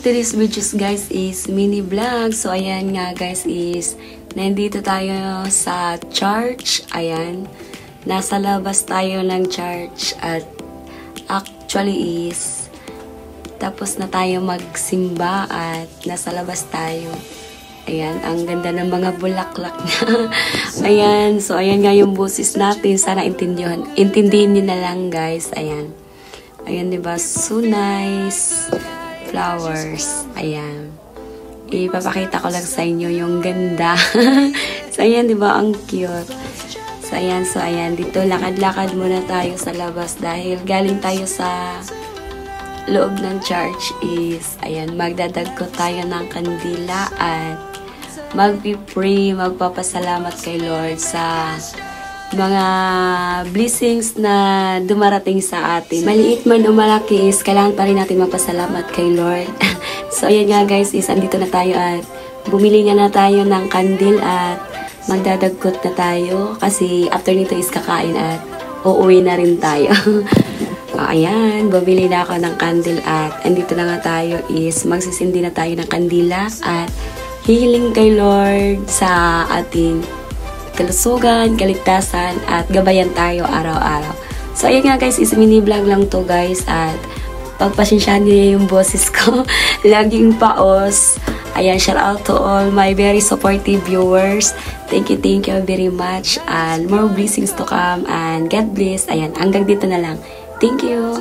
today's videos guys is mini vlog. So ayan nga guys is nandito tayo sa church. Ayan. Nasa labas tayo ng church at actually is tapos na tayo magsimba at nasa labas tayo. Ayan, ang ganda ng mga bulaklak na. Ayan, so ayan nga yung boses natin. Sana intindihin niyo na lang guys. Ayan. Ayan, diba? So nice. Flowers. Ayan. Ipapakita ko lang sa inyo yung ganda. So, ayan, diba? Ang cute. So, ayan. Dito, lakad-lakad muna tayo sa labas dahil galing tayo sa loob ng church is, ayan, magdadagko tayo ng kandila at magpipray, magpapasalamat kay Lord sa mga blessings na dumarating sa atin. Maliit man o malaki is kailangan pa rin natin magpasalamat kay Lord. So ayan nga guys is andito na tayo at bumili nga na tayo ng kandil at magdadagkot na tayo kasi after nito is kakain at uuwi na rin tayo. Ayan, bumili na ako ng kandil at andito na nga tayo is magsisindi na tayo ng kandila at hihiling kay Lord sa ating kalusugan, kaligtasan, at gabayan tayo araw-araw. So, ayan nga guys, is mini vlog lang to guys, at pagpasensyahan niyo yung boses ko. Laging paos. Ayan, shout out to all my very supportive viewers. Thank you very much, and more blessings to come, and God bless. Ayan, hanggang dito na lang. Thank you.